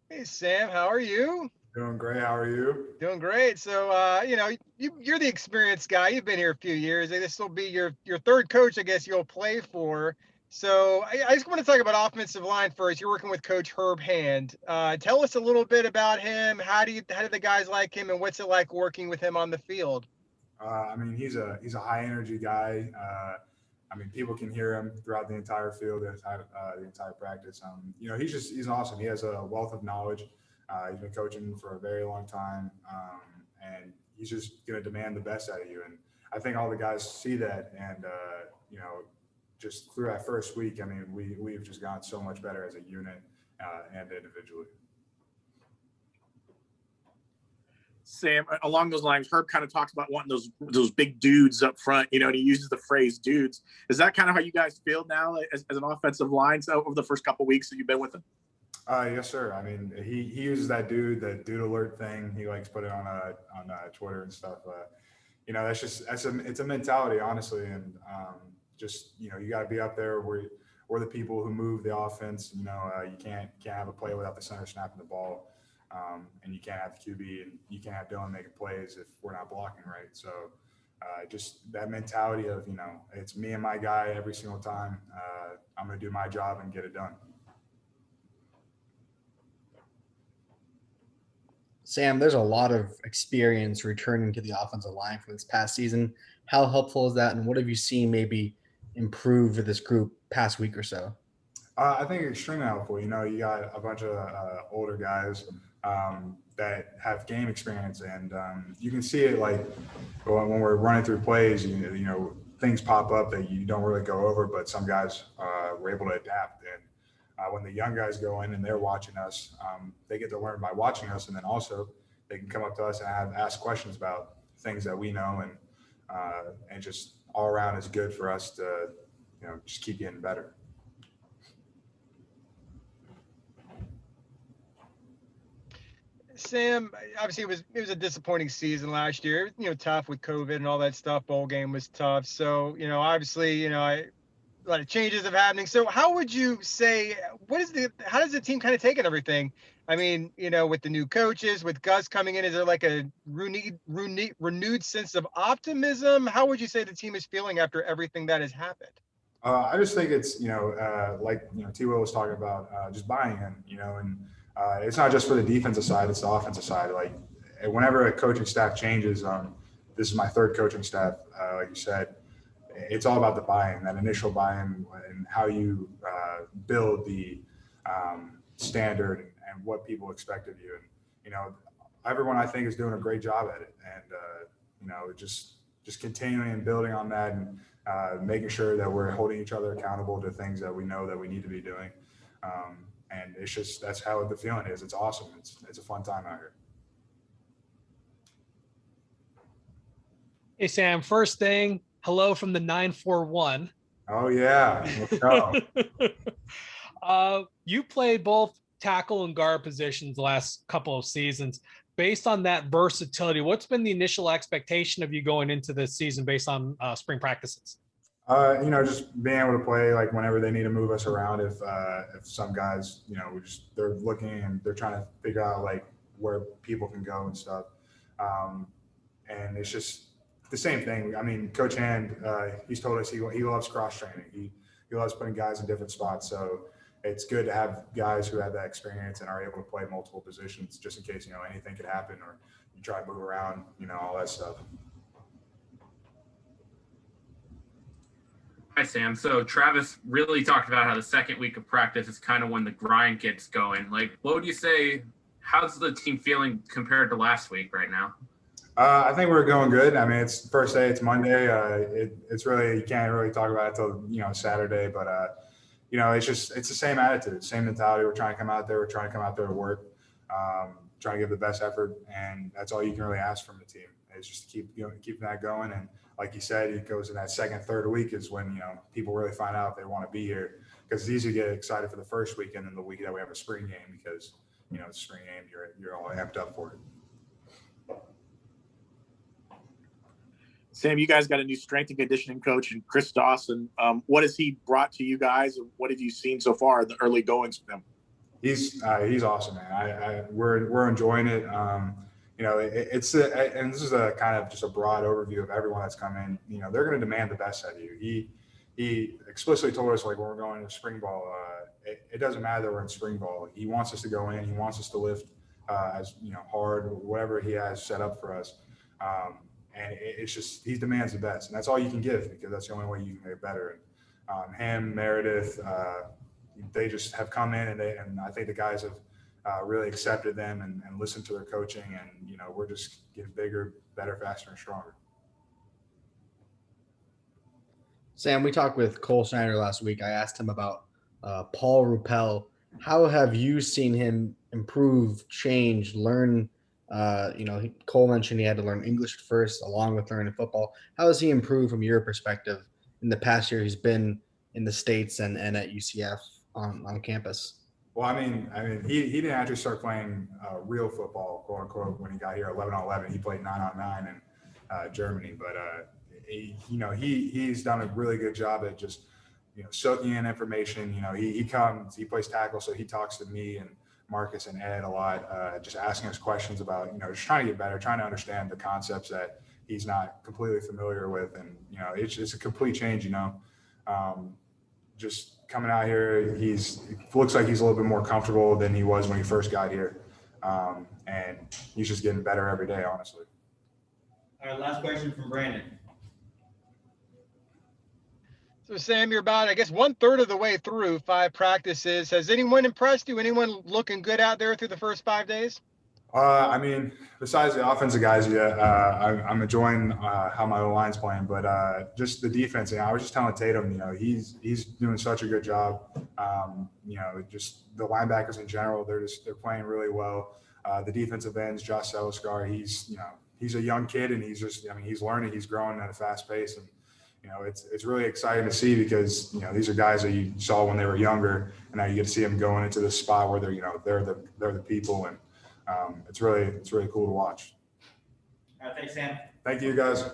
Hey Sam, how are you? Doing great. How are you? Doing great. So, you're the experienced guy. You've been here a few years. And this will be your third coach, I guess you'll play for. So, I just want to talk about offensive line first. You're working with Coach Herb Hand. Tell us a little bit about him. How do the guys like him, and what's it like working with him on the field? He's a high energy guy. People can hear him throughout the entire field, the entire practice. He's awesome. He has a wealth of knowledge. He's been coaching for a very long time, and he's just going to demand the best out of you. And I think all the guys see that, and just through that first week, we've just gotten so much better as a unit and individually. Sam, along those lines, Herb kind of talks about wanting those big dudes up front, and he uses the phrase "dudes." Is that kind of how you guys feel now as an offensive line over the first couple of weeks that you've been with him? Yes, sir. He uses that dude alert thing. He likes to put it on Twitter and stuff. It's a mentality, honestly, and just you got to be up there. We're the people who move the offense. You can't have a play without the center snapping the ball, and you can't have the QB and you can't have Dylan making plays if we're not blocking right. So just that mentality of it's me and my guy every single time. I'm going to do my job and get it done. Sam, there's a lot of experience returning to the offensive line for this past season. How helpful is that, and what have you seen maybe improve with this group past week or so? I think extremely helpful. You got a bunch of older guys that have game experience, and you can see it like when we're running through plays. Things pop up that you don't really go over, but some guys were able to adapt. And when the young guys go in and they're watching us, they get to learn by watching us, and then also they can come up to us and ask questions about things that we know, and just all around is good for us to just keep getting better. Sam, obviously it was a disappointing season last year. Tough with COVID and all that stuff. Bowl game was tough. So, obviously, a lot of changes have happening. So how would you say how does the team kind of take in everything? With the new coaches, with Gus coming in, is there like a renewed sense of optimism? How would you say the team is feeling after everything that has happened? I just think it's T. Will was talking about just buying in, and it's not just for the defensive side; it's the offensive side. Like whenever a coaching staff changes, this is my third coaching staff, like you said. It's all about the buy-in, that initial buy-in, and how you build the standard and what people expect of you. And everyone I think is doing a great job at it, and just continuing and building on that, and making sure that we're holding each other accountable to things that we know that we need to be doing. And it's just that's how the feeling is. It's awesome. It's a fun time out here. Hey, Sam, first thing, hello from the 941. Oh, yeah. Let's go. You played both tackle and guard positions the last couple of seasons. Based on that versatility, what's been the initial expectation of you going into this season based on spring practices? Just being able to play like whenever they need to move us around. If some guys, they're looking and they're trying to figure out like where people can go and stuff. And it's just the same thing. Coach Hand, he's told us he loves cross training. He loves putting guys in different spots. So it's good to have guys who have that experience and are able to play multiple positions, just in case anything could happen, or you try to move around, all that stuff. Hi, Sam. So Travis really talked about how the second week of practice is kind of when the grind gets going. Like, what would you say? How's the team feeling compared to last week right now? I think we're going good. It's the first day. It's Monday. It's really, you can't really talk about it until Saturday. But it's the same attitude, same mentality. We're trying to come out there. We're trying to come out there to work, trying to give the best effort, and that's all you can really ask from the team. Is just to keep that going. And like you said, it goes in that second, third week is when people really find out if they want to be here, because it's easy to get excited for the first week, and then the week that we have a spring game, because it's spring game, you're all amped up for it. Sam, you guys got a new strength and conditioning coach in Chris Dawson. What has he brought to you guys, and what have you seen so far in the early goings with him? He's awesome, man. We're enjoying it. You know, and this is a kind of just a broad overview of everyone that's come in. You know, they're going to demand the best out of you. He explicitly told us, like, when we're going to spring ball, it doesn't matter that we're in spring ball. He wants us to go in. He wants us to lift as hard, whatever he has set up for us. And it's just he demands the best, and that's all you can give because that's the only way you can get better. And him, Meredith, they just have come in, and I think the guys have really accepted them and listened to their coaching, and we're just getting bigger, better, faster, and stronger. Sam, we talked with Cole Snyder last week. I asked him about Paul Ruppel. How have you seen him improve, change, learn? Cole mentioned he had to learn English first, along with learning football. How has he improved from your perspective in the past year he's been in the States and at UCF on campus? Well, I mean, he didn't actually start playing real football, quote unquote, when he got here 11-on-11. He played 9-on-9 in Germany, but he's done a really good job at just soaking in information. He comes, he plays tackle, so he talks to me and Marcus and Ed a lot, just asking us questions about just trying to get better, trying to understand the concepts that he's not completely familiar with, and it's a complete change. Just coming out here, it looks like he's a little bit more comfortable than he was when he first got here, and he's just getting better every day, honestly. All right, last question from Brandon. So Sam, you're about, I guess, 1/3 of the way through 5 practices. Has anyone impressed you? Anyone looking good out there through the first 5 days? I mean, besides the offensive guys, I'm enjoying how my line's playing, but just the defense. I was just telling Tatum, he's doing such a good job. Just the linebackers in general, they're playing really well. The defensive ends, Josh Seliscar, he's a young kid, and he's learning, he's growing at a fast pace, and it's really exciting to see because these are guys that you saw when they were younger, and now you get to see them going into this spot where they're the people, and it's really cool to watch. All right, thanks, Sam. Thank you, guys.